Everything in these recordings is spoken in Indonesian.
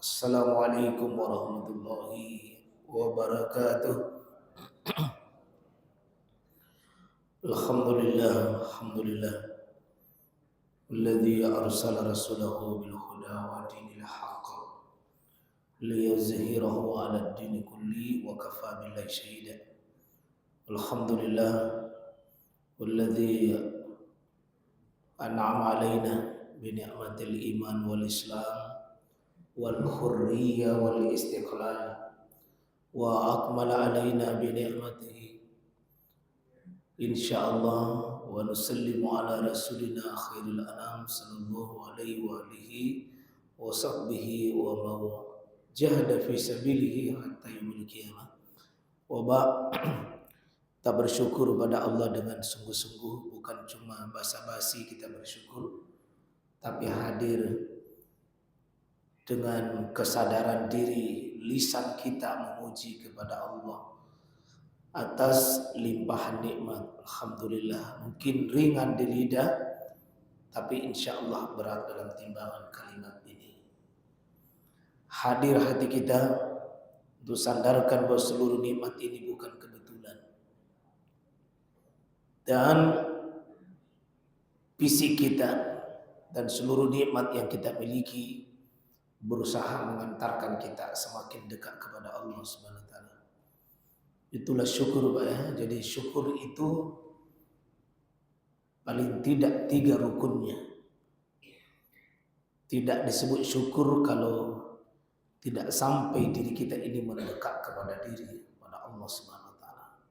Assalamualaikum warahmatullahi wabarakatuh. Alhamdulillah, alladzi arsala rasulahu bil huda wa dinil haqq liyuzhirahu 'ala ad-dini kulli wa kafa billahi shahida. Alhamdulillah, alladzi an'ama 'alaina bi ni'matil iman wal islam wal hurriyah wal istiqlal wa akmala 'alaina bi ni'matihi insyaallah wa nusallimu ala rasulina khairil anam sallallahu alaihi wa alihi wa sahbihi wa man jahada fi sabilihi hatta yaumil qiyamah. Wa kita bersyukur pada Allah dengan sungguh-sungguh, bukan cuma basa-basi kita bersyukur, tapi hadir dengan kesadaran diri, lisan kita memuji kepada Allah atas limpahan nikmat. Alhamdulillah, mungkin ringan di lidah, tapi insyaallah berat dalam timbangan kalimat ini. Hadir hati kita untuk sandarkan bahwa seluruh nikmat ini bukan kebetulan, dan fisik kita dan seluruh nikmat yang kita miliki berusaha mengantarkan kita semakin dekat kepada Allah Subhanahu wa taala. Itulah syukur, Pak ya. Jadi syukur itu paling tidak 3 rukunnya. Tidak disebut syukur kalau tidak sampai diri kita ini mendekat kepada diri kepada Allah Subhanahu wa taala.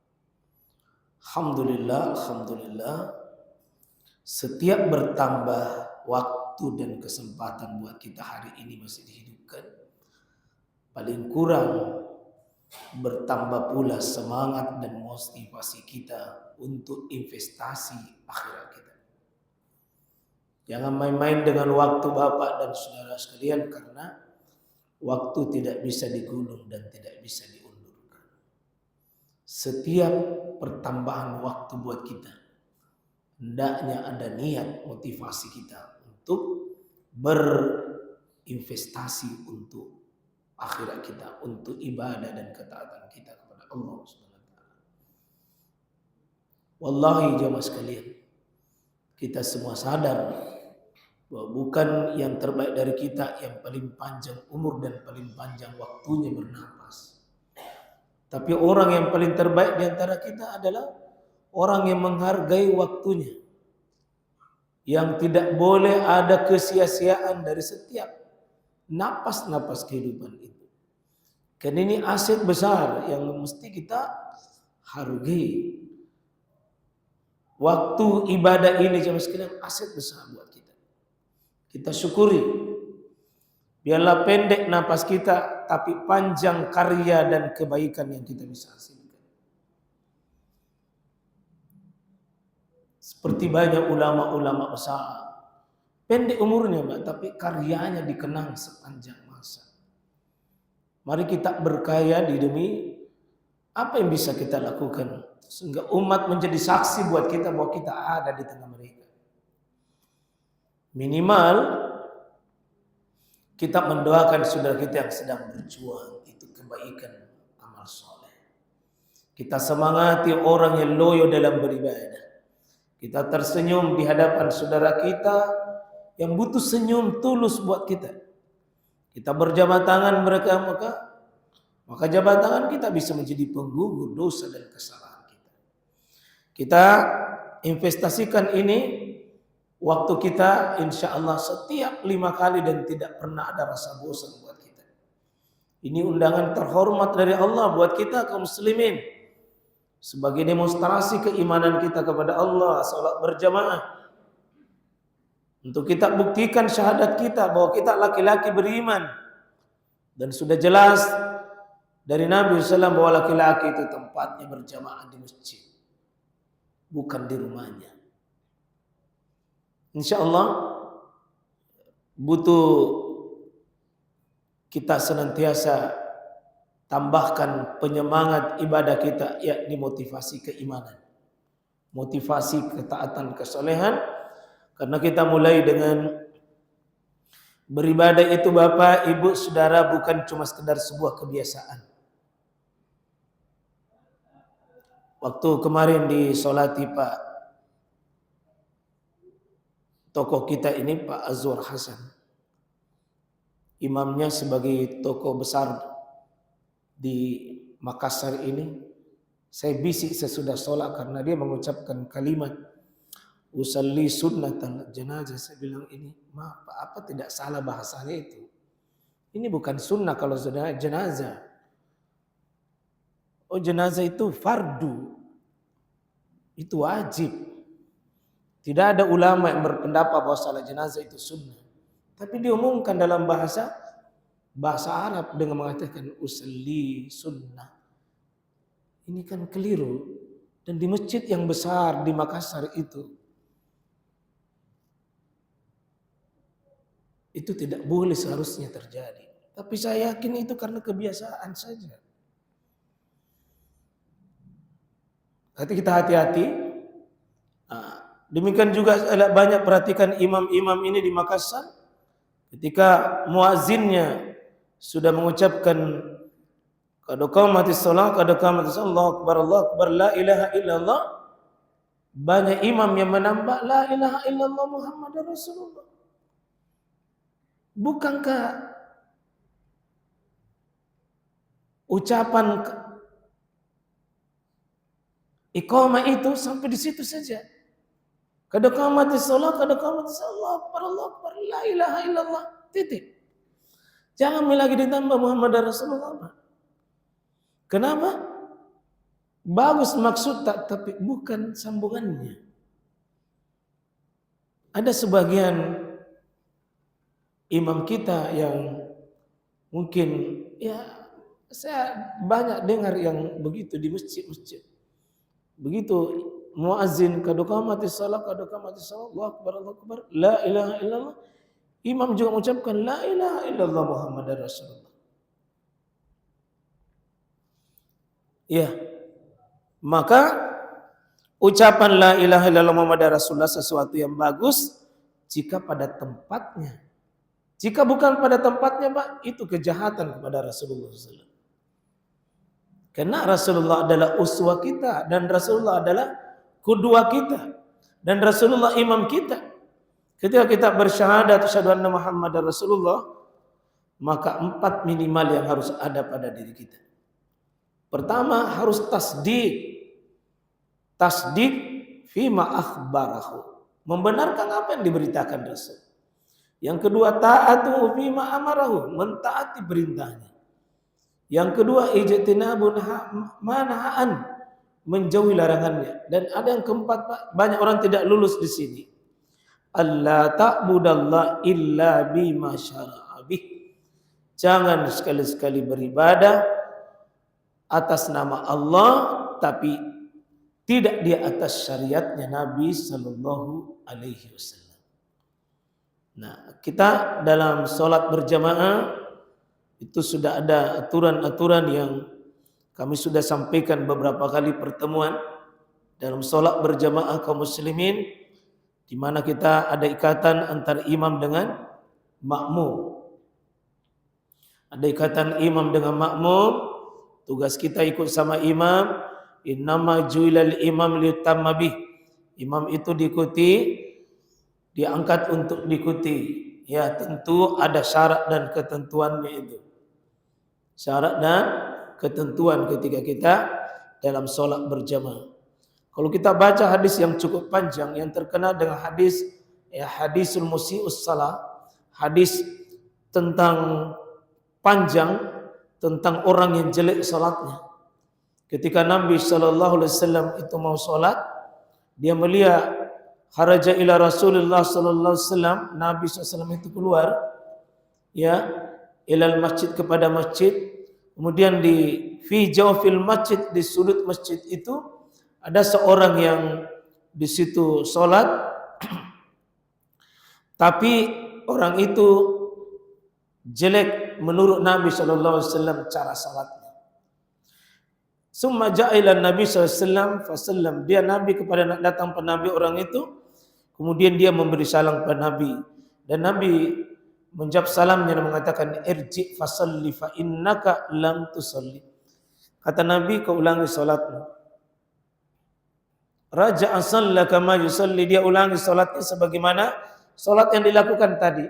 Alhamdulillah, setiap bertambah waktu dan kesempatan buat kita hari ini masih dihidupkan, paling kurang bertambah pula semangat dan motivasi kita untuk investasi akhirat kita. Jangan main-main dengan waktu Bapak dan saudara sekalian, karena waktu tidak bisa digulung dan tidak bisa diundurkan. Setiap pertambahan waktu buat kita, hendaknya ada niat motivasi kita untuk berinvestasi untuk akhirat kita, untuk ibadah dan ketaatan kita kepada Allah Subhanahu wa taala. Wallahi jamaah sekalian, kita semua sadar bahwa bukan yang terbaik dari kita yang paling panjang umur dan paling panjang waktunya bernapas. Tapi orang yang paling terbaik di antara kita adalah orang yang menghargai waktunya, yang tidak boleh ada kesia-siaan dari setiap napas-napas kehidupan itu. Karena ini aset besar yang mesti kita hargai. Waktu ibadah ini jemaah sekalian aset besar buat kita. Kita syukuri. Biarlah pendek napas kita, tapi panjang karya dan kebaikan yang kita bisa hasilkan. Seperti banyak ulama-ulama besar, pendek umurnya, Mbak, tapi karyanya dikenang sepanjang masa. Mari kita berkaya di demi apa yang bisa kita lakukan, sehingga umat menjadi saksi buat kita bahwa kita ada di tengah mereka. Minimal kita mendoakan saudara kita yang sedang berjuang, itu kebaikan amal soleh. Kita semangati orang yang loyo dalam beribadah. Kita tersenyum di hadapan saudara kita yang butuh senyum tulus buat kita. Kita berjabat tangan mereka, maka jabat tangan kita bisa menjadi penggugur dosa dan kesalahan kita. Kita investasikan ini waktu kita, insya Allah setiap 5 kali dan tidak pernah ada rasa bosan buat kita. Ini undangan terhormat dari Allah buat kita kaum muslimin, sebagai demonstrasi keimanan kita kepada Allah, salat berjamaah. Untuk kita buktikan syahadat kita bahwa kita laki-laki beriman. Dan sudah jelas dari Nabi SAW bahwa laki-laki itu tempatnya berjamaah di masjid, bukan di rumahnya. Insya Allah butuh kita senantiasa tambahkan penyemangat ibadah kita, yakni motivasi keimanan, motivasi ketaatan kesolehan. Karena kita mulai dengan Beribadah itu Bapak, Ibu, Saudara bukan cuma sekedar sebuah kebiasaan. Waktu kemarin disolati Pak tokoh kita ini, Pak Azwar Hasan, imamnya sebagai tokoh besar di Makassar ini, saya bisik sesudah sholat karena dia mengucapkan kalimat usalli sunnatal jenazah. Saya bilang ini, maaf Pak, apa tidak salah bahasanya itu? Ini bukan sunnah kalau sudah jenazah. Oh, jenazah itu fardu. Itu wajib. Tidak ada ulama yang berpendapat bahwa salat jenazah itu sunnah. Tapi diumumkan dalam bahasa Arab dengan mengatakan usalli sunnah. Ini kan keliru. Dan di masjid yang besar di Makassar itu tidak boleh seharusnya terjadi. Tapi saya yakin itu karena kebiasaan saja. Nanti kita hati-hati. Demikian juga banyak perhatikan imam-imam ini di Makassar. Ketika muazzinnya sudah mengucapkan qad qamatis shalah, qad qamatis shalah, Allahu akbar, la ilaha illallah, banyak imam yang menambah la ilaha illallah Muhammadar Rasulullah. Bukankah ucapan iqamah itu sampai di situ saja? Qad qamatis shalah, qad qamatis shalah, Allahu akbar, la ilaha illallah, titik. Jangan lagi ditambah Muhammadar Rasulullah. Kenapa? Bagus maksud tapi bukan sambungannya. Ada sebagian imam kita yang mungkin saya banyak dengar yang begitu di masjid-masjid. Begitu muazzin qad qamatis shalah, qad qamatis shalah, Allahu akbar, la ilaha illallah, imam juga mengucapkan la ilaha illallah Muhammadar Rasulullah. Ya. Maka ucapan la ilaha illallah Muhammadar Rasulullah sesuatu yang bagus jika pada tempatnya. Jika bukan pada tempatnya, Pak, itu kejahatan kepada Rasulullah SAW. Karena Rasulullah adalah uswah kita, dan Rasulullah adalah qudwah kita, dan Rasulullah imam kita. Ketika kita bersyahadat asyhadu anna Muhammadar Rasulullah, maka 4 minimal yang harus ada pada diri kita. Pertama, harus tasdik fima akhbarahu, membenarkan apa yang diberitakan Rasul. Yang kedua, ta'atu fima amarahu, mentaati perintahnya. Yang kedua, ijtinabun manhaan, menjauhi larangannya. Dan ada yang keempat, Pak, banyak orang tidak lulus di sini. Allah ta'budallah illa bima syara'a bih. Jangan sekali-sekali beribadah atas nama Allah tapi tidak di atas syariatnya Nabi sallallahu alaihi wasallam. Nah, kita dalam sholat berjamaah itu sudah ada aturan-aturan yang kami sudah sampaikan beberapa kali pertemuan dalam sholat berjamaah kaum muslimin, di mana kita ada ikatan antara imam dengan makmum. Ada ikatan imam dengan makmum, tugas kita ikut sama imam. Innama ju'ilal imam liyutamma bih. Imam itu diikuti, diangkat untuk diikuti. Ya, tentu ada syarat dan ketentuannya itu. Syarat dan ketentuan ketika kita dalam sholat berjamaah. Kalau kita baca hadis yang cukup panjang yang terkenal dengan hadis hadisul musii'us shalah, hadis tentang panjang tentang orang yang jelek salatnya. Ketika Nabi sallallahu alaihi wasallam itu mau salat, dia melihat kharaja ila Rasulullah sallallahu alaihi wasallam, Nabi sallallahu itu keluar ya ilal masjid, kepada masjid. Kemudian di fi jawfil masjid, di sudut masjid itu ada seorang yang di situ salat tapi orang itu jelek menurut Nabi sallallahu alaihi wasallam cara salatnya. Summa ja'ila Nabi sallallahu alaihi wasallam dia Nabi kepada datang pada Nabi orang itu, kemudian dia memberi salam kepada Nabi dan Nabi menjawab salamnya dan mengatakan irji fasalli fa innaka lam tusalli. Kata Nabi, kau ulangi salatmu. Raja'a shalla kama yusalli, dia ulangi salatnya sebagaimana salat yang dilakukan tadi.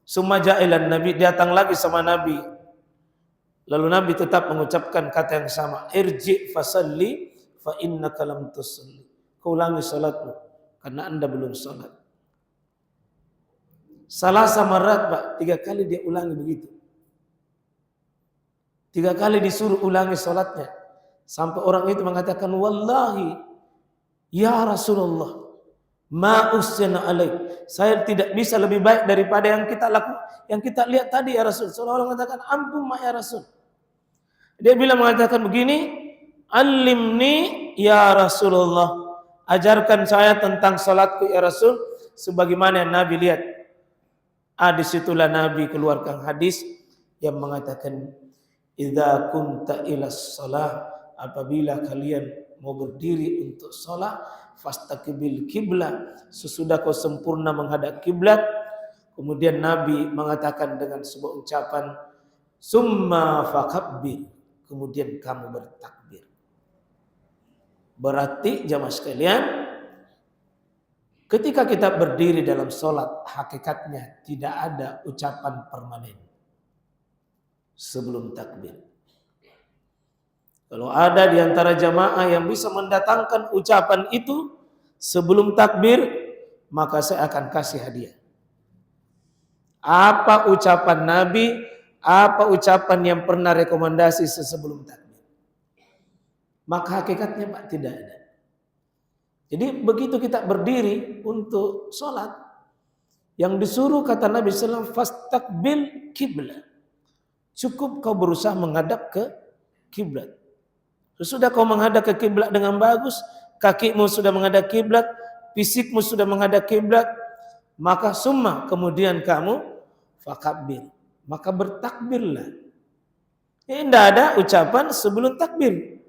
Summa ja'ilan Nabi, datang lagi sama Nabi. Lalu Nabi tetap mengucapkan kata yang sama, irji fasalli fa innaka lam tusalli. Kau ulangi salatmu karena Anda belum salat. Salah samarat, Pak, 3 kali dia ulangi begitu. 3 kali disuruh ulangi salatnya. Sampai orang itu mengatakan, wallahi ya Rasulullah, ma usina alaik. Saya tidak bisa lebih baik daripada yang kita yang kita lihat tadi ya Rasul. Seolah-olah mengatakan, ampun mak ya Rasul. Dia bilang mengatakan begini, alimni ya Rasulullah. Ajarkan saya tentang salatku ya Rasul sebagaimana yang Nabi lihat. Disitulah Nabi keluarkan hadis yang mengatakan, idza kunta ilas shalah, apabila kalian mau berdiri untuk salat, fastaqbil kiblat, sesudah kau sempurna menghadap kiblat. Kemudian Nabi mengatakan dengan sebuah ucapan, summa fakabbir, kemudian kamu bertakbir. Berarti jamaah sekalian, ketika kita berdiri dalam salat, hakikatnya tidak ada ucapan permanen sebelum takbir. Kalau ada di antara jamaah yang bisa mendatangkan ucapan itu sebelum takbir, maka saya akan kasih hadiah. Apa ucapan Nabi, apa ucapan yang pernah rekomendasi sebelum takbir? Maka hakikatnya Pak tidak ada. Jadi begitu kita berdiri untuk sholat, yang disuruh kata Nabi SAW, fastaqbil kiblat. Cukup kau berusaha menghadap ke kiblat. Sesudah kau menghadap ke kiblat dengan bagus, kakimu sudah menghadap kiblat, fisikmu sudah menghadap kiblat, maka summa, kemudian kamu fakabbir, maka bertakbirlah. Tidak ada ucapan sebelum takbir.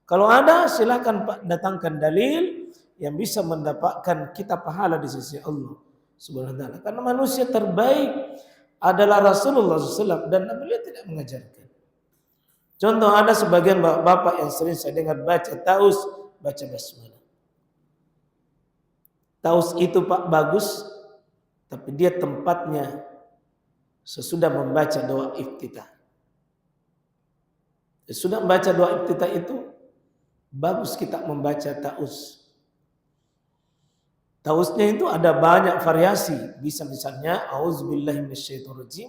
Kalau ada, silakan Pak datangkan dalil yang bisa mendapatkan kita pahala di sisi Allah Subhanahu wa taala. Karena manusia terbaik adalah Rasulullah SAW dan beliau tidak mengajarkan. Contoh, ada sebagian bapak yang sering saya dengar baca taus, baca basmalah. Taus itu Pak bagus, tapi dia tempatnya sesudah membaca doa iftitah. Sesudah membaca doa iftitah itu bagus kita membaca taus. Tausnya itu ada banyak variasi. Bisa misalnya auzubillahi minasyaitonirrajim,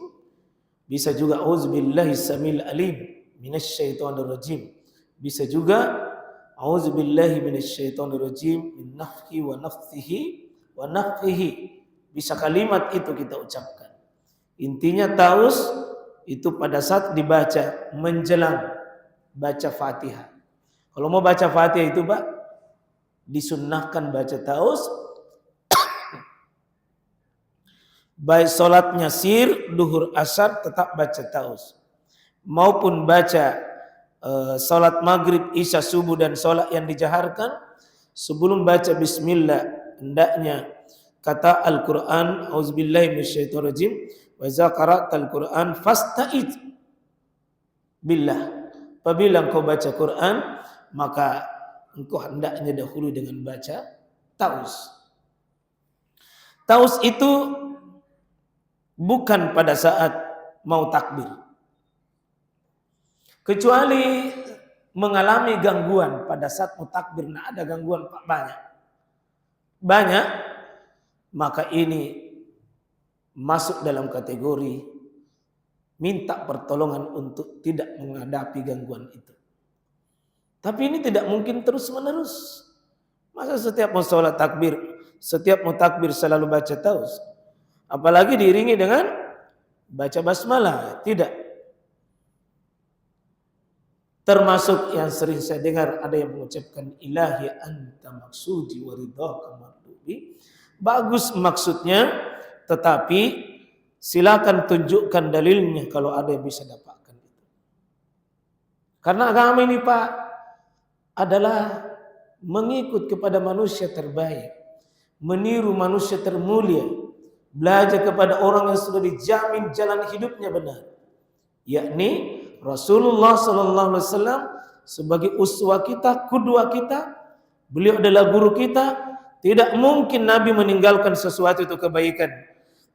bisa juga auzubillahi samil alim minasyaitonirrajim, bisa juga auzubillahi minasyaitonirrajim min nafhi wa nafthihi wa nafthihi. Bisa kalimat itu kita ucapkan. Intinya taus itu pada saat dibaca menjelang baca Fatihah. Kalau mau baca Fatihah itu Pak, disunnahkan baca taus. Baik solatnya sir, duhur, asar tetap baca taus. Maupun baca solat maghrib, isya, subuh dan solat yang dijaharkan, sebelum baca bismillah hendaknya kata Al-Quran, auzubillahi minasyaitonirrajim, wa idza qara'tal Quran fasta'id billah. Apabila engkau baca Quran, maka engkau hendaknya dahulu dengan baca taus. Taus itu bukan pada saat mau takbir, kecuali mengalami gangguan pada saat mau takbir. Nah, ada gangguan Pak, banyak, maka ini masuk dalam kategori minta pertolongan untuk tidak menghadapi gangguan itu. Tapi ini tidak mungkin terus menerus. Masa setiap mau sholat takbir, setiap mau takbir selalu baca taus, apalagi diiringi dengan baca basmalah? Tidak. Termasuk yang sering saya dengar ada yang mengucapkan ilahi anta maksudi wa ridhaka matlubi. Bagus maksudnya, tetapi silakan tunjukkan dalilnya kalau ada yang bisa dapatkan itu. Karena agama ini Pak adalah mengikut kepada manusia terbaik. meniru manusia termulia, belajar kepada orang yang sudah dijamin jalan hidupnya benar, yakni Rasulullah sallallahu alaihi wasallam sebagai uswah kita, qudwah kita. Beliau adalah guru kita. Tidak mungkin Nabi meninggalkan sesuatu itu kebaikan.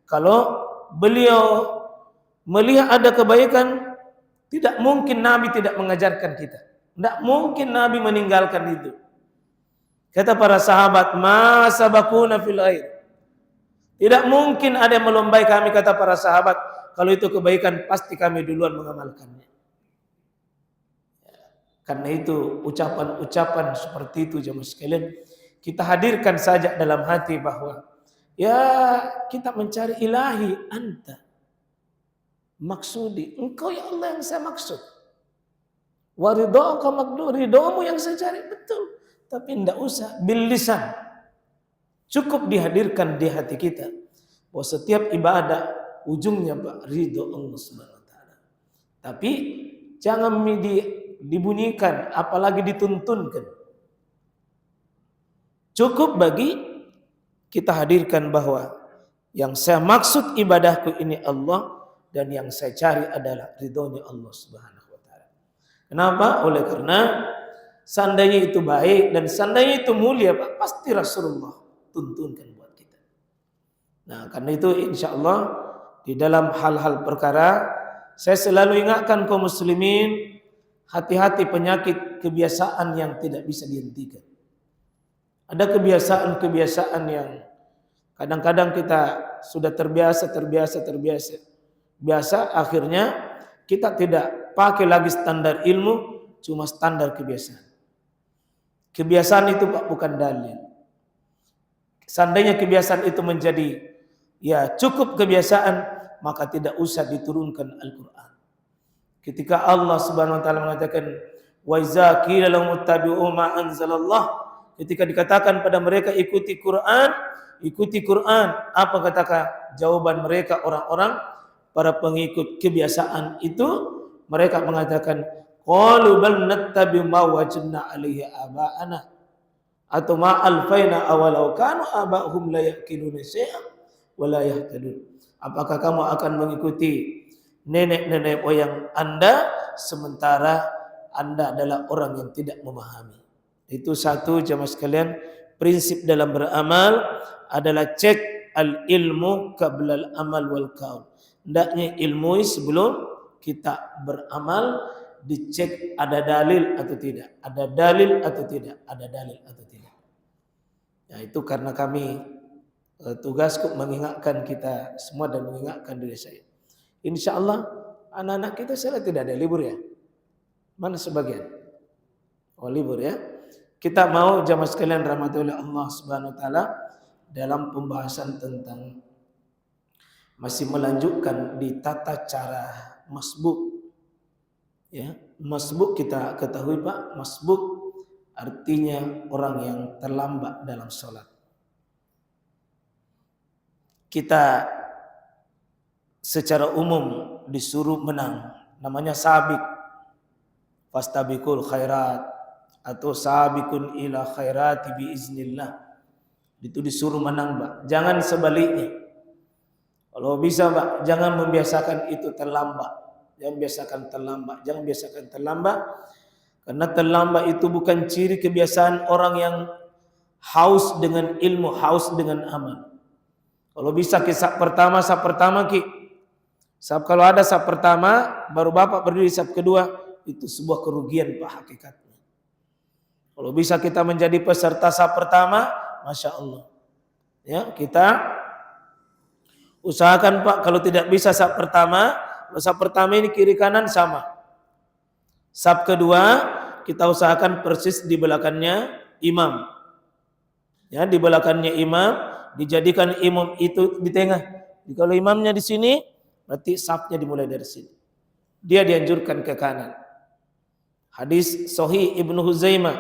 Kalau beliau melihat ada kebaikan, tidak mungkin Nabi tidak mengajarkan kita. Tidak mungkin Nabi meninggalkan itu. Kata para sahabat, ma sabaquna fil khair. Tidak mungkin ada yang melombai kami, kata para sahabat. Kalau itu kebaikan, pasti kami duluan mengamalkannya. Karena itu ucapan-ucapan seperti itu jemaah sekalian, kita hadirkan saja dalam hati bahwa ya kita mencari ilahi anta maksudi, engkau ya Allah yang saya maksud. Wa ridhaka maqdur, ridhamu yang saya cari, betul. Tapi tidak usah bil lisan. Cukup dihadirkan di hati kita bahwa setiap ibadah ujungnya Pak ridho Allah Subhanahu wa taala. Tapi jangan dibunyikan apalagi dituntunkan. Cukup bagi kita hadirkan bahwa yang saya maksud ibadahku ini Allah, dan yang saya cari adalah ridhonya Allah Subhanahu wa taala. Kenapa? Oleh karena seandainya itu baik dan seandainya itu mulia Pak, pasti Rasulullah tuntunkan buat kita. Nah, karena itu insyaallah di dalam hal-hal perkara saya selalu ingatkan kaum muslimin, hati-hati penyakit kebiasaan yang tidak bisa dihentikan. Ada kebiasaan-kebiasaan yang kadang-kadang kita sudah terbiasa, akhirnya kita tidak pakai lagi standar ilmu, cuma standar kebiasaan. Kebiasaan itu Pak bukan dalil. Seandainya kebiasaan itu menjadi ya cukup kebiasaan, maka tidak usah diturunkan Al-Quran. Ketika Allah Subhanahu wa taala mengatakan wa iza qila lahum ittabi'u ma anzalallah, ketika dikatakan pada mereka ikuti Quran, apa katakan jawaban mereka orang-orang para pengikut kebiasaan itu? Mereka mengatakan qalu bal nattabi'u ma wajadna 'alaihi aba'ana atau ma alfaina awalau kanu aba'hum la yaqiluna syai'an wa la yahtadun. Apakah kamu akan mengikuti nenek-nenek moyang Anda sementara Anda adalah orang yang tidak memahami? Itu satu jemaah sekalian, prinsip dalam beramal adalah cek al-ilmu qabla al-amal wal qaul. Hendaknya ilmu sebelum kita beramal, dicek ada dalil atau tidak, ada dalil atau tidak, ada dalil atau tidak. Ya, itu karena kami tugasku mengingatkan kita semua dan mengingatkan diri saya. Insyaallah anak-anak kita saya tidak ada libur ya. Mana sebagian? Oh libur ya. Kita mau jamaah sekalian rahmatullahi Allah Subhanahu wa taala dalam pembahasan tentang masih melanjutkan di tata cara masbuk. Ya, masbuk kita ketahui Pak, masbuk artinya orang yang terlambat dalam sholat. Kita secara umum disuruh menang, namanya sabik, fastabiqul khairat atau sabikun ila khairati biiznillah. Itu disuruh menang Pak, jangan sebaliknya. Kalau bisa Pak, jangan membiasakan itu terlambat. Jangan biasakan terlambat. Karena terlambat itu bukan ciri kebiasaan orang yang haus dengan ilmu, haus dengan amal. Kalau bisa saf pertama Ki. Kalau ada saf pertama, baru Bapak berdiri saf kedua, itu sebuah kerugian Pak hakikatnya. Kalau bisa kita menjadi peserta saf pertama, Masya Allah. Ya, kita usahakan Pak, kalau tidak bisa saf pertama ini kiri kanan sama. Saf kedua, kita usahakan persis di belakangnya imam. Ya, di belakangnya imam, dijadikan imam itu di tengah. Kalau imamnya di sini, berarti safnya dimulai dari sini. Dia dianjurkan ke kanan. Hadis Sahih Ibnu Huzaimah,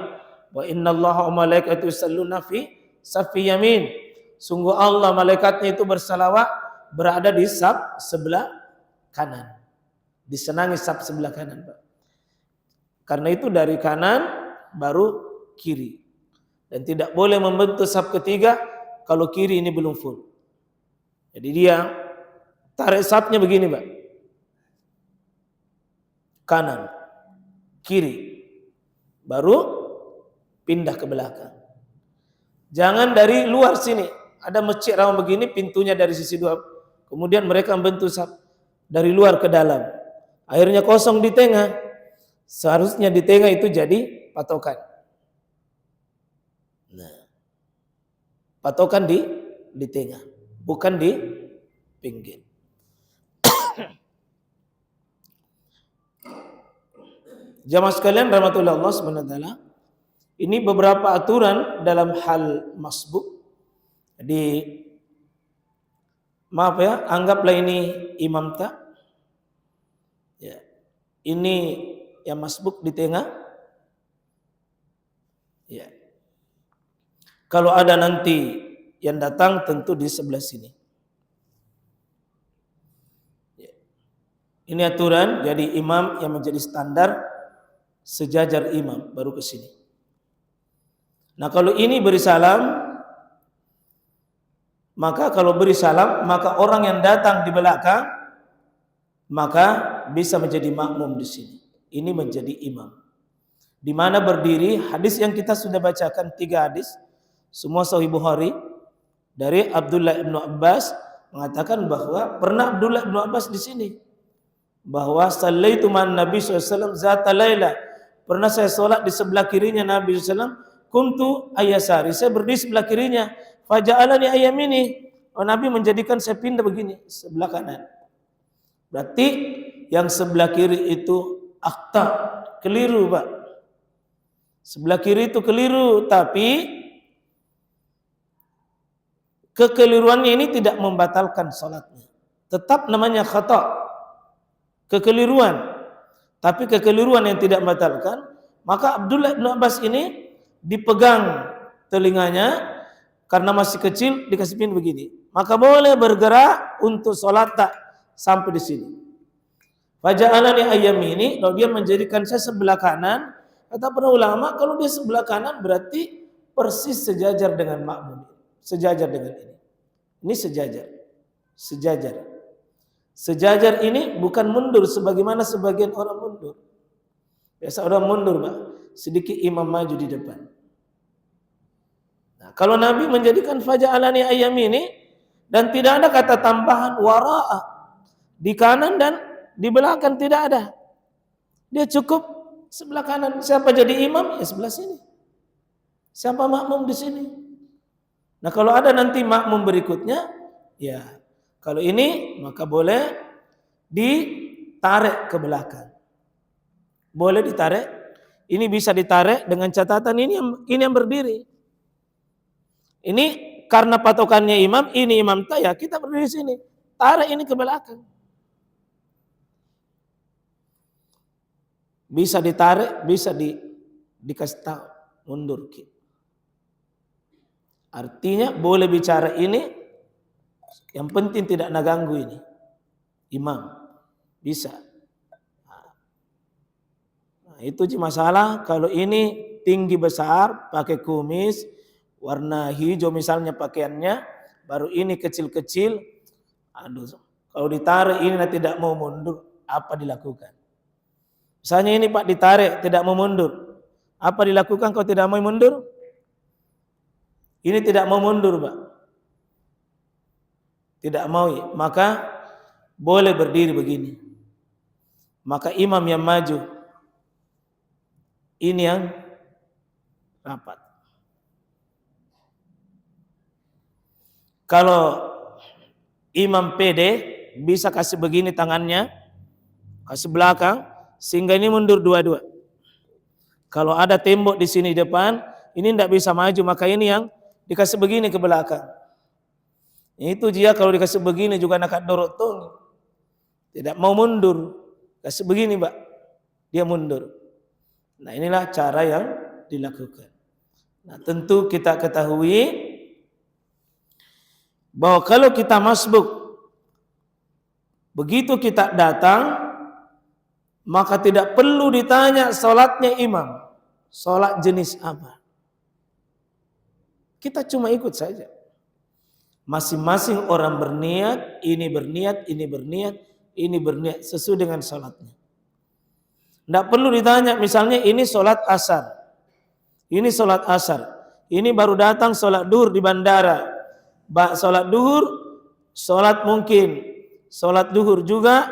wa innallaha wa malaikatahu yusalluna fi saffi yamin. Sungguh Allah malaikatnya itu bersalawat berada di saf sebelah kanan. Disenangi saf sebelah kanan, Pak. Karena itu dari kanan baru kiri. Dan tidak boleh membentuk saf ketiga kalau kiri ini belum full. Jadi dia tarik sapnya begini, Pak. Kanan, kiri, baru pindah ke belakang. Jangan dari luar sini. Ada masjid rawan begini, pintunya dari sisi dua. Kemudian mereka membentuk sap dari luar ke dalam. Akhirnya kosong di tengah. Seharusnya di tengah itu jadi patokan. Nah, patokan di tengah, bukan di pinggir. Jamaah sekalian rahmatullah Allah subhanahu wa ta'ala, ini beberapa aturan dalam hal masbuk. Jadi maaf ya, anggaplah ini imam tak. Ya. Ini yang masbuk di tengah. Ya. Kalau ada nanti yang datang tentu di sebelah sini. Ya. Ini aturan, jadi imam yang menjadi standar sejajar imam baru ke sini. Nah, kalau ini beri salam, maka kalau beri salam, maka orang yang datang di belakang maka bisa menjadi makmum di sini. Ini menjadi imam. Di mana berdiri, hadis yang kita sudah bacakan 3 hadis, semua Sahih Bukhari, dari Abdullah ibnu Abbas mengatakan bahwa pernah Abdullah ibnu Abbas di sini, bahwa sallaitu man Nabi SAW zata laila, pernah saya sholat di sebelah kirinya Nabi SAW, kuntu ayasari, saya berdiri sebelah kirinya, faja'alani ayamini, oh, Nabi menjadikan saya pindah begini sebelah kanan. Berarti yang sebelah kiri itu akhta, keliru, Pak. Sebelah kiri itu keliru, tapi kekeliruannya ini tidak membatalkan salatnya. Tetap namanya khata, kekeliruan. Tapi kekeliruan yang tidak membatalkan, maka Abdullah bin Abbas ini dipegang telinganya karena masih kecil, dikasih pin begini. Maka boleh bergerak untuk salat tak sampai di sini. Faja'alani ayyamini, kalau dia menjadikan saya sebelah kanan, kata para ulama, kalau dia sebelah kanan berarti persis sejajar dengan makmum. Sejajar dengan ini. Ini sejajar. Sejajar. Sejajar ini bukan mundur sebagaimana sebagian orang mundur. Biasa orang mundur, Pak. Sedikit imam maju di depan. Nah, kalau Nabi menjadikan faja'alani ayyamini dan tidak ada kata tambahan wara'a di kanan dan di belakang, tidak ada. Dia cukup sebelah kanan. Siapa jadi imam? Ya sebelah sini. Siapa makmum di sini? Nah, kalau ada nanti makmum berikutnya, ya kalau ini maka boleh ditarik ke belakang. Boleh ditarik. Ini bisa ditarik dengan catatan ini yang berdiri. Ini karena patokannya imam, ini imam tak, ya kita berdiri sini. Tarik ini ke belakang. Bisa ditarik, bisa dikasih tahu mundur. Artinya boleh bicara ini, yang penting tidak nak ganggu ini imam, bisa. Nah, itu masalah kalau ini tinggi besar, pakai kumis warna hijau misalnya pakaiannya, baru ini kecil-kecil, aduh, kalau ditarik ini tidak mau mundur, apa dilakukan? Misalnya ini Pak ditarik tidak mau mundur, apa dilakukan kalau tidak mau mundur? Ini tidak mau mundur, Pak. Tidak mau, maka boleh berdiri begini. Maka imam yang maju, ini yang rapat. Kalau imam pede, bisa kasih begini tangannya, kasih belakang, sehingga ini mundur dua-dua. Kalau ada tembok di sini depan, ini tidak bisa maju, maka ini yang dikasih begini ke belakang. Itu dia kalau dikasih begini juga nak dorot tong, tidak mau mundur, kasih begini, Pak, dia mundur. Nah, inilah cara yang dilakukan. Nah, tentu kita ketahui bahwa kalau kita masbuk, begitu kita datang, maka tidak perlu ditanya salatnya imam, salat jenis apa. Kita cuma ikut saja. Masing-masing orang berniat, ini berniat, ini berniat, ini berniat sesuai dengan salatnya. Tidak perlu ditanya, misalnya ini salat asar, ini salat asar, ini baru datang salat duhur di bandara, salat duhur, salat mungkin, salat duhur juga,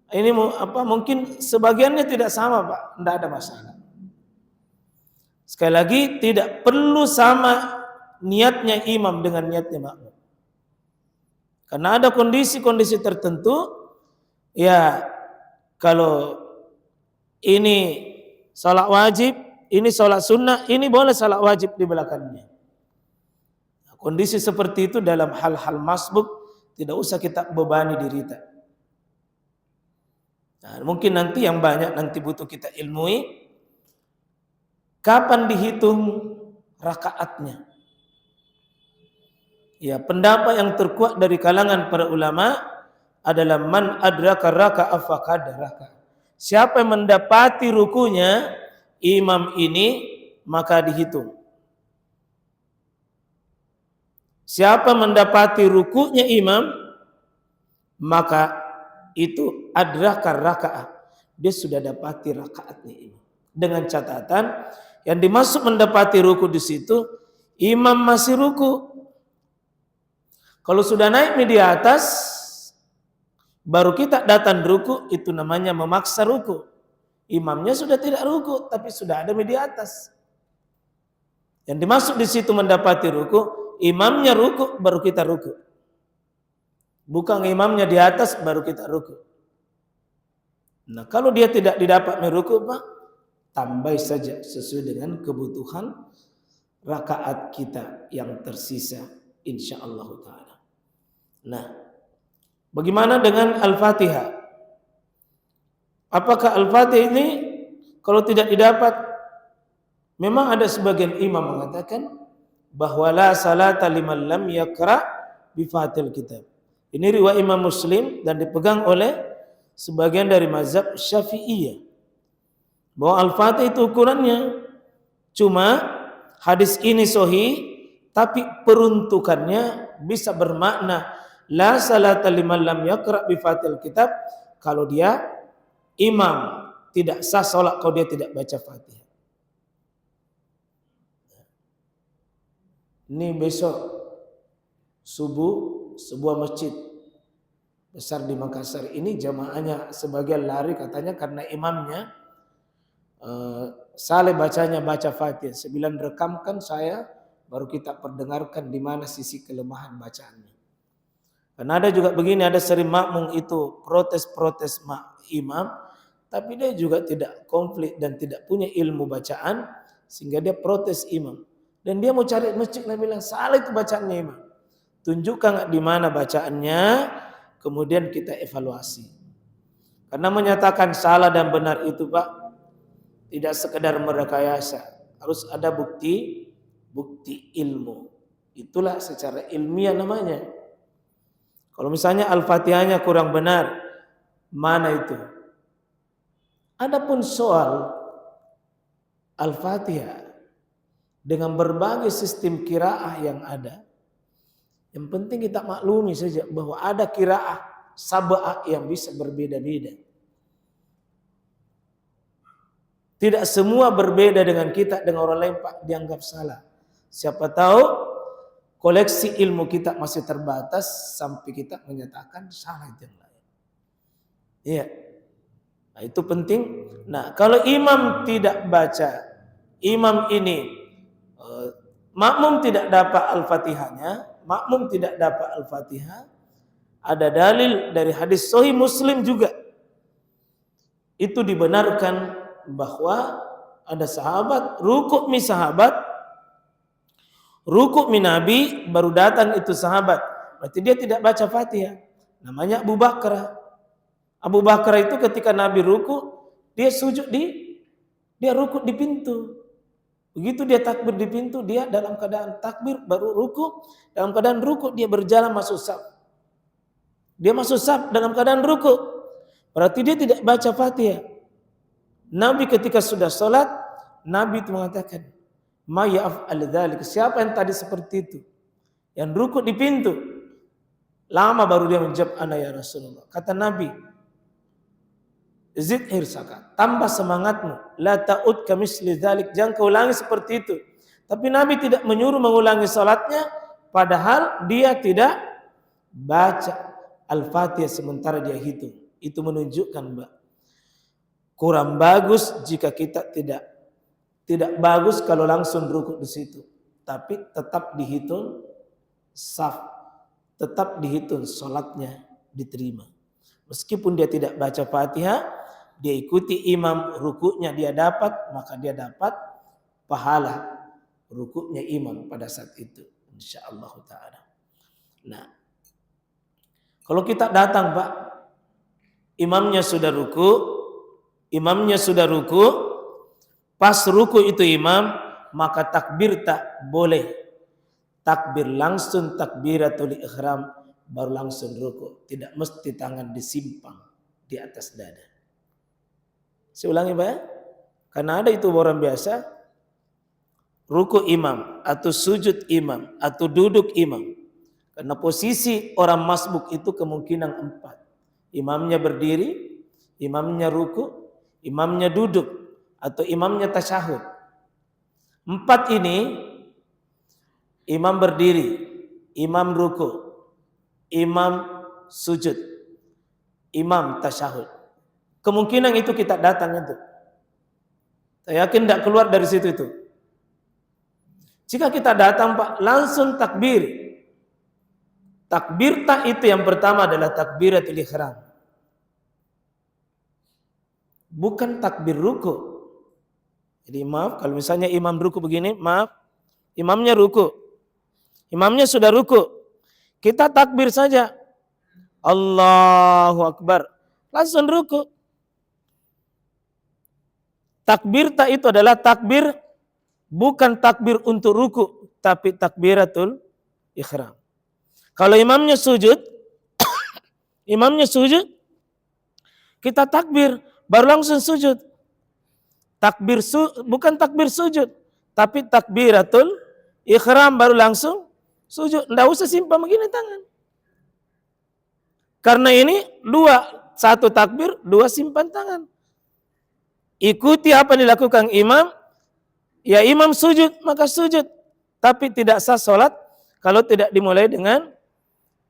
ini mungkin sebagiannya tidak sama Pak, tidak ada masalah. Sekali lagi tidak perlu sama niatnya imam dengan niatnya makmum. Karena ada kondisi-kondisi tertentu, ya kalau ini salat wajib, ini salat sunnah, ini boleh salat wajib di belakangnya. Kondisi seperti itu dalam hal-hal masbuk tidak usah kita bebani diri kita. Nah, mungkin nanti yang banyak nanti butuh kita ilmui, kapan dihitung rakaatnya. Ya, pendapat yang terkuat dari kalangan para ulama adalah man adraka raka'a faqad raka'a. Siapa yang mendapati rukunya imam ini maka dihitung. Siapa mendapati rukunya imam maka itu adraka raka'a. Dia sudah dapati rakaatnya imam. Dengan catatan yang dimaksud mendapati ruku di situ imam masih ruku. Kalau sudah naik di atas, baru kita datang ruku, itu namanya memaksa ruku. Imamnya sudah tidak ruku, tapi sudah ada di atas. Yang dimaksud di situ mendapati ruku, imamnya ruku, baru kita ruku. Bukan imamnya di atas, baru kita ruku. Nah, kalau dia tidak didapat meruku, Pak, tambah saja sesuai dengan kebutuhan rakaat kita yang tersisa, insyaallah ta'ala. Nah, bagaimana dengan Al-Fatihah? Apakah Al-Fatihah ini kalau tidak didapat? Memang ada sebagian imam mengatakan bahwa la salata liman lam yaqra bi Fatihil kitab. Ini riwayat Imam Muslim dan dipegang oleh sebagian dari mazhab Syafi'iyah. Bahwa Al-Fatihah itu ukurannya. Cuma hadis ini sahih, tapi peruntukannya bisa bermakna la salata liman lam yaqra bi Fatihil kitab kalau dia imam tidak sah salat kalau dia tidak baca Fatihah. Ini besok subuh sebuah masjid besar di Makassar ini jamaahnya sebagian lari katanya karena imamnya saleh bacanya baca Fatihah. Sembilan rekamkan saya baru kita perdengarkan di mana sisi kelemahan bacaannya. Karena ada juga begini, ada sering makmum itu protes-protes imam, tapi dia juga tidak konflik dan tidak punya ilmu bacaan, sehingga dia protes imam. Dan dia mau cari masjid, dia bilang, salah itu bacaannya imam. Tunjukkan di mana bacaannya, kemudian kita evaluasi. Karena menyatakan salah dan benar itu Pak, tidak sekedar merekayasa, harus ada bukti ilmu. Itulah secara ilmiah namanya. Kalau misalnya Al-Fatihahnya kurang benar, mana itu? Adapun soal Al-Fatihah dengan berbagai sistem qiraah yang ada, yang penting kita maklumi saja bahwa ada qiraah sab'ah yang bisa berbeda-beda. Tidak semua berbeda dengan kita, dengan orang lain Pak dianggap salah. Siapa tahu koleksi ilmu kita masih terbatas sampai kita menyatakan salah itu yang lain. Iya. Nah, itu penting. Nah, kalau imam tidak baca, imam ini makmum tidak dapat Al-Fatihahnya, makmum tidak dapat Al-Fatihah, ada dalil dari hadis sahih Muslim juga. Itu dibenarkan bahwa ada sahabat rukuk mi sahabat, rukuk mi Nabi, baru datang itu sahabat. Berarti dia tidak baca Fatihah. Namanya Abu Bakar. Abu Bakar itu ketika Nabi rukuk, dia sujud dia rukuk di pintu. Begitu dia takbir di pintu, dia dalam keadaan takbir baru rukuk, dalam keadaan rukuk dia berjalan masuk saf. Dia masuk saf dalam keadaan rukuk. Berarti dia tidak baca Fatihah. Nabi ketika sudah sholat, Nabi itu mengatakan, Ma ya'af'al dzalik. Siapa yang tadi seperti itu? Yang ruku di pintu. Lama baru dia menjawab, ana ya Rasulullah. Kata Nabi, zid hirsaka, tambah semangatmu. La ta'ud kamisli dzalik, jangan kau ulangi seperti itu. Tapi Nabi tidak menyuruh mengulangi salatnya, padahal dia tidak baca Al-Fatihah sementara dia hitung. Itu menunjukkan, Mbak, kurang bagus jika kita tidak bagus kalau langsung rukuk di situ. Tapi tetap dihitung saf, tetap dihitung salatnya diterima. Meskipun dia tidak baca Fatihah, dia ikuti imam, rukuknya dia dapat, maka dia dapat pahala rukuknya imam pada saat itu, insyaallah taala. Nah, kalau kita datang, Pak, imamnya sudah ruku, pas ruku itu imam, maka takbir tak boleh. Takbir langsung takbiratul ihram baru langsung ruku. Tidak mesti tangan disimpang di atas dada. Saya ulangi, Pak, ya. Karena ada itu orang biasa ruku imam atau sujud imam atau duduk imam. Karena posisi orang masbuk itu kemungkinan 4. Imamnya berdiri, imamnya ruku, imamnya duduk, atau imamnya tasyahud. 4 ini, imam berdiri, imam ruku, imam sujud, imam tasyahud. Kemungkinan itu kita datang itu. Saya yakin tidak keluar dari situ itu. Jika kita datang, Pak, langsung takbir. Takbir tak itu yang pertama adalah takbiratul ihram. Bukan takbir ruku. Jadi maaf, kalau misalnya imam ruku begini, maaf, imamnya ruku. Imamnya sudah ruku. Kita takbir saja. Allahu Akbar. Langsung ruku. Takbir tak itu adalah takbir, bukan takbir untuk ruku, tapi takbiratul ihram. Kalau imamnya sujud, kita takbir, baru langsung sujud. Bukan takbir sujud, tapi takbiratul ihram baru langsung sujud. Tidak usah simpan begini tangan. Karena ini 2, 1 takbir, 2 simpan tangan. Ikuti apa yang dilakukan imam. Ya imam sujud, maka sujud. Tapi tidak sah salat kalau tidak dimulai dengan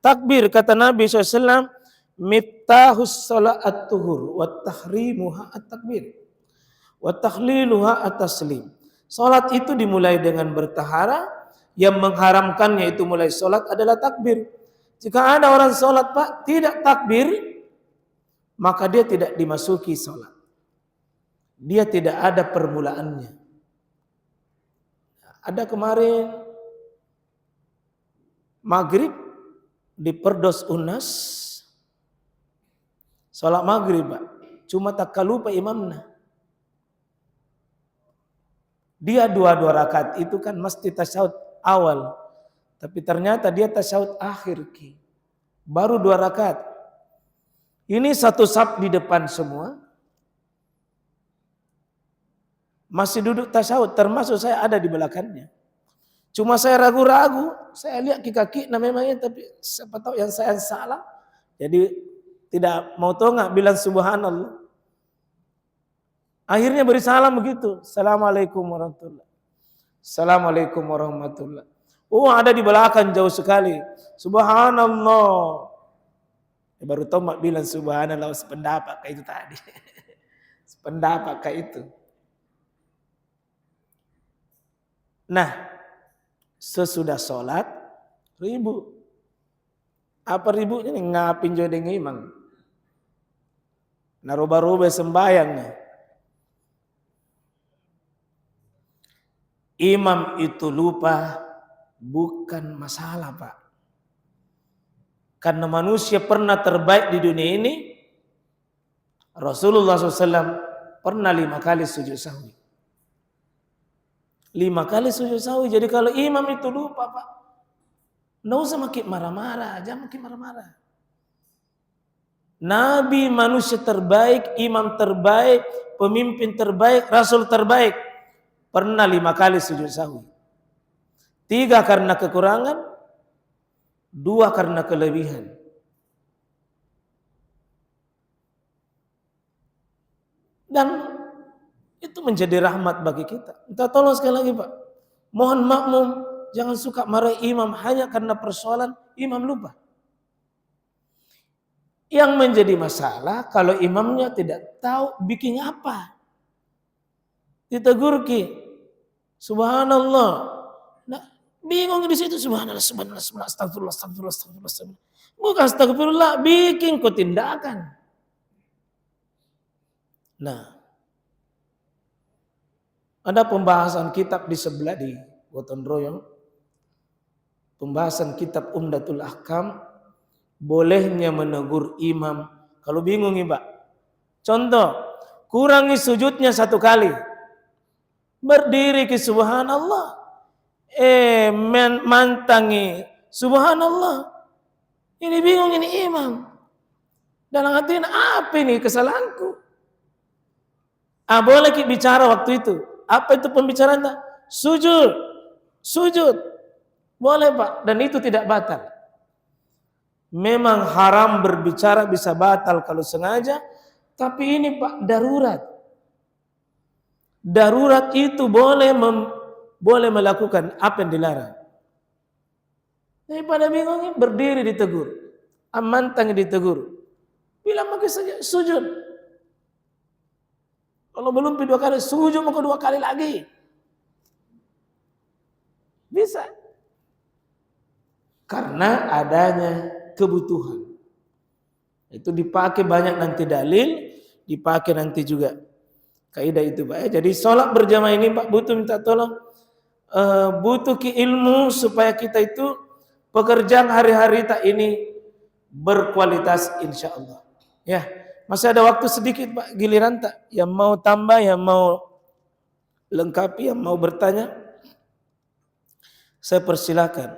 takbir. Kata Nabi SAW, miftahus salat at-tuhur, wa tahrimuha at-takbir, wa tahliluha at-taslim. Salat itu dimulai dengan bertahara, yang mengharamkannya itu mulai salat adalah takbir. Jika ada orang salat, Pak, tidak takbir, maka dia tidak dimasuki salat. Dia tidak ada permulaannya. Ada kemarin maghrib di Perdos Unas, salat maghrib, Pak, cuma tak lupa imamnya. Dia 2 rakaat itu kan mesti tasyahud awal, tapi ternyata dia tasyahud akhir, baru 2 rakaat. Ini satu saf di depan semua, masih duduk tasyahud, termasuk saya ada di belakangnya. Cuma saya ragu-ragu, saya lihat kaki namanya, tapi siapa tahu yang saya salah. Jadi tidak mau tongak bilang subhanallah. Akhirnya beri salam begitu. Assalamualaikum warahmatullahi. Assalamualaikum warahmatullahi. Oh, ada di belakang jauh sekali. Subhanallah. Baru tongak bilang subhanallah, sependapat kayak itu tadi. Sependapat kayak itu. Nah, sesudah sholat, ribu. Apa ribunya? Ngapin jodoh imam. Naroba-roba sembayangnya. Imam itu lupa, bukan masalah, Pak. Karena manusia pernah terbaik di dunia ini. Rasulullah SAW pernah 5 kali sujud sahwi. 5 kali sujud sahwi. Jadi kalau imam itu lupa, Pak, nggak usah makin marah-marah, jangan makin marah-marah. Nabi manusia terbaik, imam terbaik, pemimpin terbaik, rasul terbaik, pernah 5 kali sujud sahwi. 3 karena kekurangan, 2 karena kelebihan. Dan itu menjadi rahmat bagi kita. Minta tolong sekali lagi Pak. Mohon makmum, jangan suka marah imam hanya karena persoalan imam lupa. Yang menjadi masalah kalau imamnya tidak tahu bikin apa. Ditegur ki, subhanallah. Nah, bingung di situ subhanallah, subhanallah, subhanallah, astagfirullah, astagfirullah, astagfirullah, astagfirullah. Bukan astagfirullah, bikin kau tindakan. Nah, ada pembahasan kitab di sebelah di Gotong Royong. Pembahasan kitab Umdatul Ahkam. Bolehnya menegur imam. Kalau bingung nih Pak. Contoh. Kurangi sujudnya 1 kali. Berdiri ke subhanallah. Mantangi subhanallah. Ini bingung ini imam. Dalam hatinya apa ini kesalahanku? Boleh kita bicara waktu itu. Apa itu pembicaraan? Sujud. Sujud. Boleh Pak. Dan itu tidak batal. Memang haram berbicara bisa batal kalau sengaja. Tapi ini Pak darurat. Darurat itu boleh melakukan apa yang dilarang. Daripada bingungnya berdiri ditegur. Amantang ditegur. Bilang pakai saja sujud. Kalau belum 2 kali, sujud mau 2 kali lagi. Bisa. Karena adanya kebutuhan. Itu dipakai banyak nanti dalil, dipakai nanti juga kaidah itu Pak ya. Jadi sholat berjamaah ini Pak butuh minta tolong. Butuh ilmu supaya kita itu pekerjaan hari-hari tak ini berkualitas insya Allah. Ya. Masih ada waktu sedikit Pak, giliran tak? Yang mau tambah, yang mau lengkapi, yang mau bertanya, saya persilakan.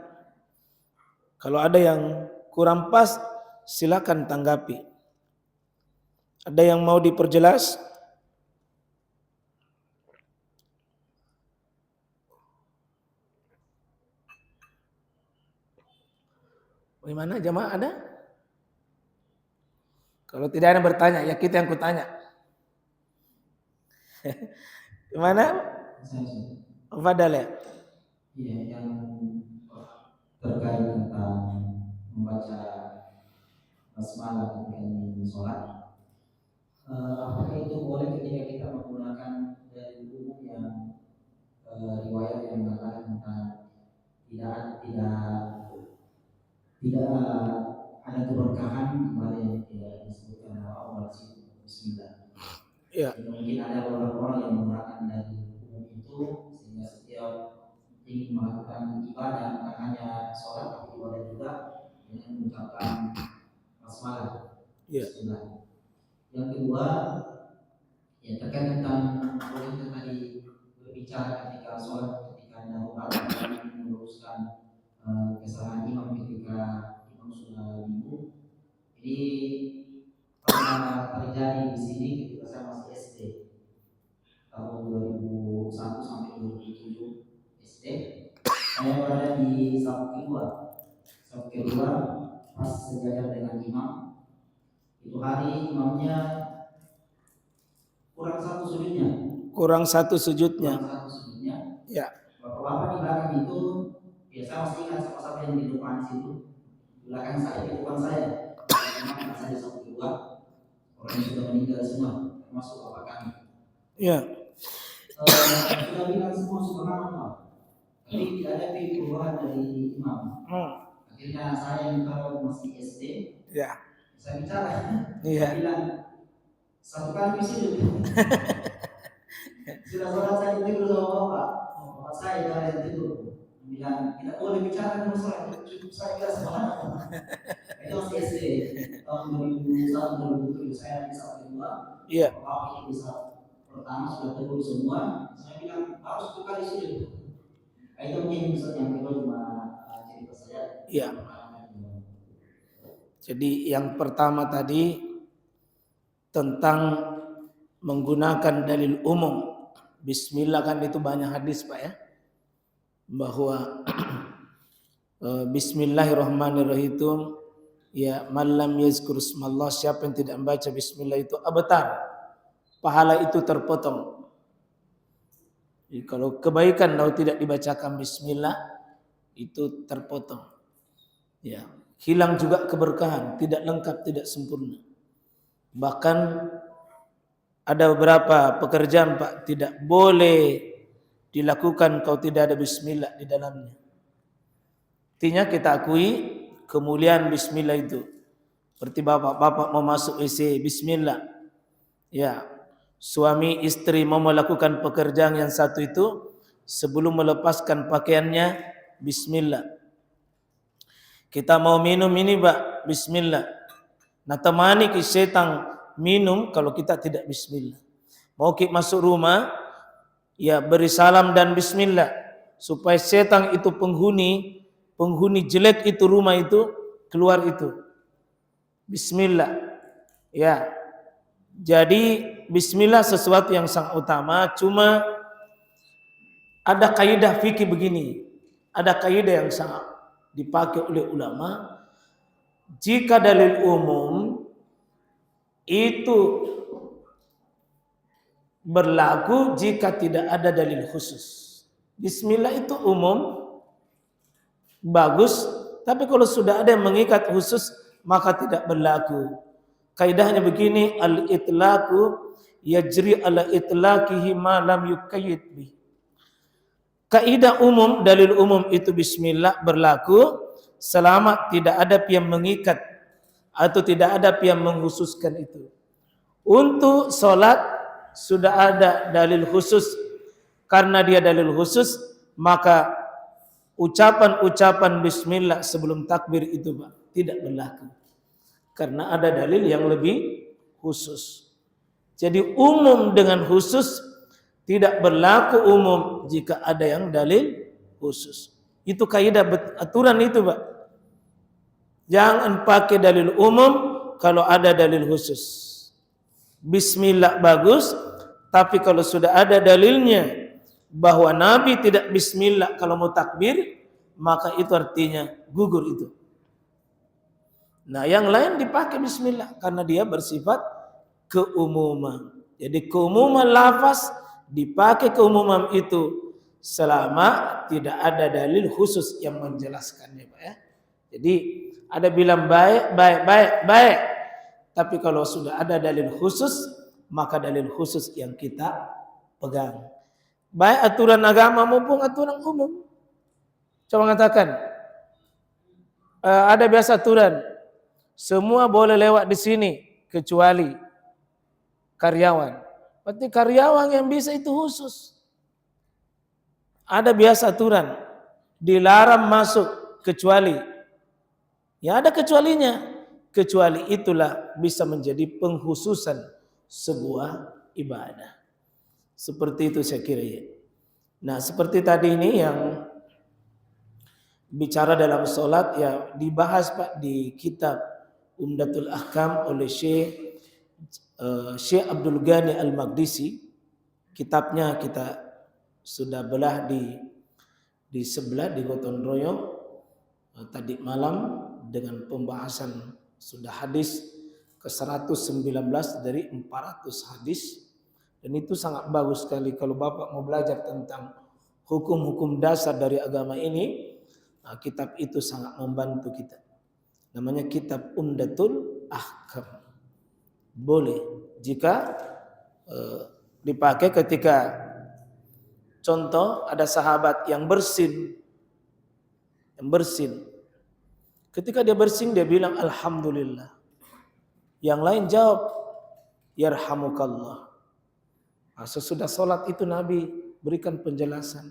Kalau ada yang kurang pas, silakan tanggapi. Ada yang mau diperjelas? Bagaimana jamaah ada? Kalau tidak ada bertanya, ya kita yang kutanya. Gimana? Fadal ya? Iya, yang terkait tentang membaca basmalah ketika ingin sholat. Apakah itu boleh ketika kita menggunakan dari umum yang riwayat yang mengatakan tentang tidak ada keberkahan pada yang tidak disebutkan nama Allah di situ. Bismillah. Ya. Jadi mungkin ada beberapa orang yang menggunakan dari umum itu sehingga setiap ingin melakukan ibadah bukan hanya sholat tapi ibadah juga dengan mengucapkan basmalah. Ya. Bismillah. Yang kedua, ya terkait tentang bolehnya tadi berbicara ketika sholat, ketika darurat ingin meluruskan kesalahan imam ketika imam sudah bingung. Ini pernah terjadi di sini ketika saya masih SD tahun 2001 sampai 2007 SD. Saya berada di saf kedua pas sejajar dengan imam. Itu hari imamnya kurang satu sujudnya. Ya. Bapak-bapak di belakang itu, ya saya masih ingat siapa-siapa yang di depan situ. Di belakang saya, di depan saya. Imam saya di saf kedua. Orang yang sudah meninggal semua, termasuk bapak kami. Ya. Sudah bilang semua subhanallah, tapi tidak ada perubahan dari imam. Akhirnya saya yang kalau masih SD, ya. Saya bicara, Iya. Saya bilang 1 kali sujud. Sudah sholat saya ditegur sama bapak saya yang tidur. Bilang tidak boleh bicara dengan sholat, cukup saya bilang subhanallah. Itu masih SD tahun 2001-2007 saya di saat kedua. Iya. Bapak di saat pertama sudah tegur semua. Saya bilang harus 1 kali sujud. Itu mungkin yang kedua cuma cerita saya. Iya. Jadi yang pertama tadi tentang menggunakan dalil umum. Bismillah kan itu banyak hadis Pak ya. Bahwa Bismillahirrahmanirrahim itu ya malam yazkur ismallah, siapa yang tidak membaca bismillah itu abtar, pahala itu terpotong. Jadi kalau kebaikan kalau tidak dibacakan bismillah itu terpotong. Ya, hilang juga keberkahan, tidak lengkap, tidak sempurna. Bahkan ada beberapa pekerjaan Pak tidak boleh dilakukan kalau tidak ada bismillah di dalamnya. Artinya kita akui kemuliaan bismillah itu. Seperti bapak-bapak mau masuk WC, bismillah. Ya, suami istri mau melakukan pekerjaan yang satu itu, sebelum melepaskan pakaiannya, bismillah. Kita mau minum ini Pak, bismillah. Nah temani ke setan minum kalau kita tidak bismillah. Mau kita masuk rumah, ya beri salam dan bismillah. Supaya setan itu penghuni jelek itu rumah itu keluar itu. Bismillah. Ya. Jadi bismillah sesuatu yang sangat utama, cuma ada kaidah fikih begini. Ada kaidah yang sangat dipakai oleh ulama. Jika dalil umum itu berlaku jika tidak ada dalil khusus. Bismillah itu umum, bagus, tapi kalau sudah ada yang mengikat khusus maka tidak berlaku. Kaidahnya begini, al-itlaqu yajri ala itlaqihi ma lam yuqayyid bi. Kaidah umum, dalil umum itu bismillah berlaku selama tidak ada yang mengikat atau tidak ada yang mengkhususkan itu. Untuk salat sudah ada dalil khusus, karena dia dalil khusus maka ucapan bismillah sebelum takbir itu Pak tidak berlaku karena ada dalil yang lebih khusus. Jadi umum dengan khusus tidak berlaku umum jika ada yang dalil khusus. Itu kaidah aturan itu Pak. Jangan pakai dalil umum kalau ada dalil khusus. Bismillah bagus, tapi kalau sudah ada dalilnya bahwa Nabi tidak bismillah kalau mau takbir, maka itu artinya gugur itu. Nah, yang lain dipakai bismillah karena dia bersifat keumuman. Jadi keumuman lafaz dipakai keumuman itu selama tidak ada dalil khusus yang menjelaskannya, Pak ya. Jadi ada bilang baik. Tapi kalau sudah ada dalil khusus, maka dalil khusus yang kita pegang. Baik aturan agama maupun aturan umum. Coba katakan, ada biasa aturan, semua boleh lewat di sini kecuali karyawan. Berarti karyawan yang bisa itu khusus. Ada biasa aturan, dilarang masuk kecuali, ya ada kecualinya. Kecuali itulah bisa menjadi pengkhususan sebuah ibadah. Seperti itu saya kira ya. Nah seperti tadi ini yang bicara dalam solat ya dibahas Pak di kitab Umdatul Ahkam oleh Syekh Abdul Ghani Al-Maqdisi. Kitabnya kita sudah belah di sebelah di Gotong Royong tadi malam dengan pembahasan sudah hadis ke 119 dari 400 hadis. Dan itu sangat bagus sekali kalau Bapak mau belajar tentang hukum-hukum dasar dari agama ini. Nah, kitab itu sangat membantu kita. Namanya kitab Umdatul Ahkam. Boleh jika dipakai ketika contoh ada sahabat yang bersin. Ketika dia bersin dia bilang alhamdulillah. Yang lain jawab yarhamukallah. Nah, sesudah sholat itu Nabi berikan penjelasan.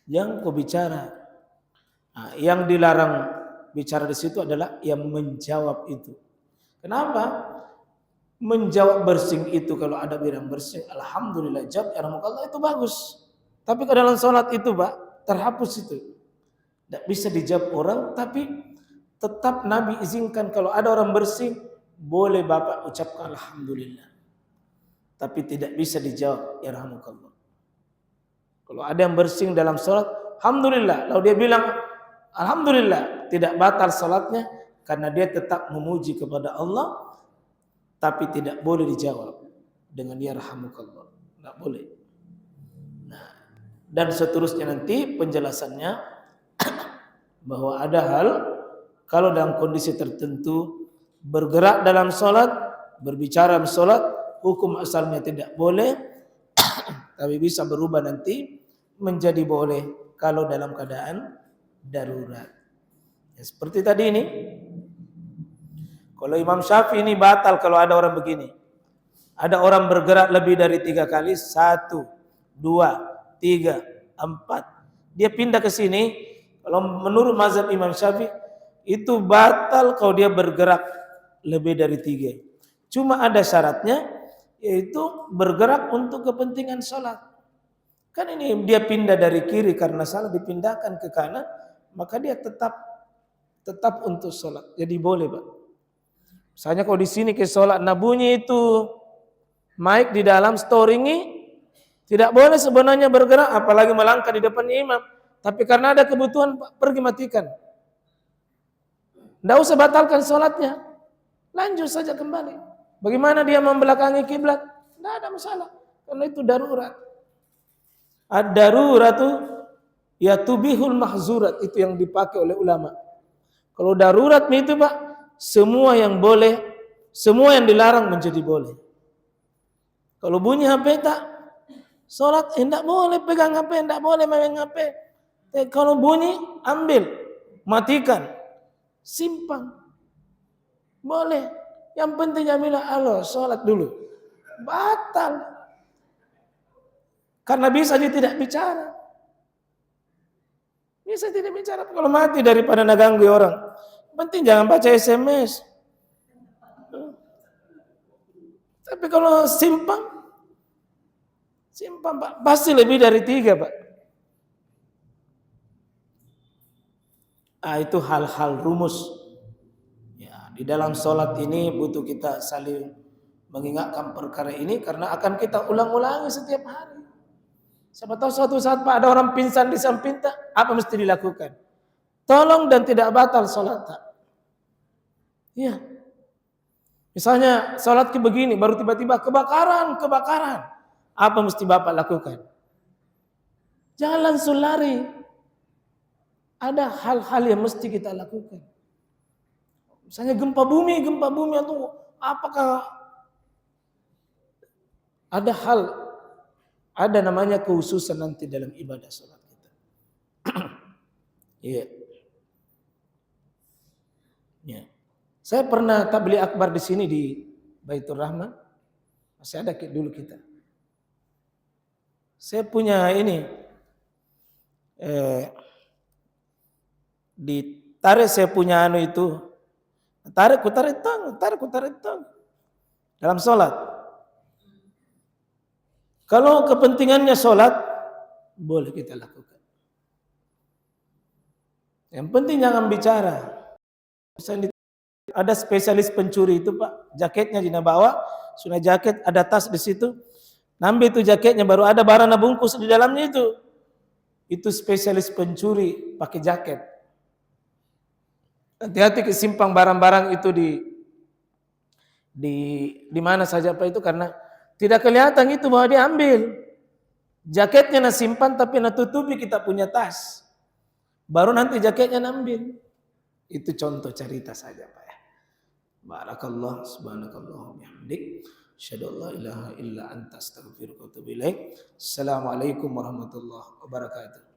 Yang kau bicara, nah, yang dilarang bicara di situ adalah yang menjawab itu. Kenapa? Menjawab bersin itu kalau ada bilang bersin, alhamdulillah jawab yarhamukallah itu bagus. Tapi kalau dalam sholat itu Pak terhapus itu, tidak bisa dijawab orang. Tapi tetap Nabi izinkan kalau ada orang bersin boleh Bapak ucapkan alhamdulillah. Tapi tidak bisa dijawab yarhamukallah. Kalau ada yang bersin dalam sholat, alhamdulillah. Lalu dia bilang alhamdulillah tidak batal salatnya karena dia tetap memuji kepada Allah, tapi tidak boleh dijawab dengan ya rahamukallah, tidak boleh. Nah, dan seterusnya nanti penjelasannya bahwa ada hal kalau dalam kondisi tertentu bergerak dalam salat, berbicara dalam salat, hukum asalnya tidak boleh, tapi bisa berubah nanti menjadi boleh kalau dalam keadaan darurat. Ya, seperti tadi ini, kalau Imam Syafi'i ini batal kalau ada orang begini. Ada orang bergerak lebih dari 3 kali, 1, 2, 3, 4. Dia pindah ke sini. Kalau menurut mazhab Imam Syafi'i itu batal kalau dia bergerak lebih dari 3. Cuma ada syaratnya, yaitu bergerak untuk kepentingan sholat. Kan ini dia pindah dari kiri karena salah, dipindahkan ke kanan, maka dia tetap untuk sholat. Jadi boleh, Pak. Misalnya kalau di sini ke sholat, nah bunyi itu mic di dalam storingi, tidak boleh sebenarnya bergerak, apalagi melangkah di depan imam. Tapi karena ada kebutuhan, pergi matikan. Tidak usah batalkan sholatnya, lanjut saja kembali. Bagaimana dia membelakangi kiblat? Tidak ada masalah, karena itu darurat. Ad-daruratu ya tubihul mahzurat, itu yang dipakai oleh ulama. Kalau darurat itu, Pak, semua yang boleh, semua yang dilarang menjadi boleh. Kalau bunyi HP tak, sholat tidak boleh pegang HP, tidak boleh main HP. Kalau bunyi ambil, matikan, simpan, boleh. Yang penting bilang Allah sholat dulu, batal. Karena bisa dia tidak bicara. Bisa tidak bicara. Kalau mati daripada naganggu orang, penting jangan baca SMS. Tapi kalau simpan Pak, pasti lebih dari 3, Pak. Itu hal-hal rumus. Ya, di dalam sholat ini butuh kita saling mengingatkan perkara ini karena akan kita ulang-ulangi setiap hari. Siapa tahu suatu saat, Pak, ada orang pingsan di samping tak, apa mesti dilakukan? Tolong dan tidak batal sholat tak. Iya. Misalnya sholat ke begini, baru tiba-tiba kebakaran. Apa mesti Bapak lakukan? Jangan langsung lari. Ada hal-hal yang mesti kita lakukan. Misalnya gempa bumi atau apakah ada namanya khususan nanti dalam ibadah sholat kita. Iya. Ya. Saya pernah tabligh akbar di sini di Baitur Rahman. Masih ada dulu kita. Saya punya ini ditarik, saya punya itu. Tarik ku tarik tong. Dalam sholat. Kalau kepentingannya sholat, boleh kita lakukan. Yang penting jangan bicara. Ada spesialis pencuri itu, Pak, jaketnya dinabawa, sudah jaket, ada tas di situ. Nambil itu jaketnya, baru ada barang bungkus di dalamnya itu. Itu spesialis pencuri pakai jaket. Hati-hati kesimpang barang-barang itu di mana saja, Pak, itu karena tidak kelihatan itu bahwa dia ambil. Jaketnya nak simpan tapi nak tutupi kita punya tas. Baru nanti jaketnya nambil. Itu contoh cerita saja, Pak, ya. Barakallah, subhanakallah, bihamdik, asyhadu an la ilaha illa anta astaghfiruka wa atubu ilaik. Assalamualaikum warahmatullahi wabarakatuh.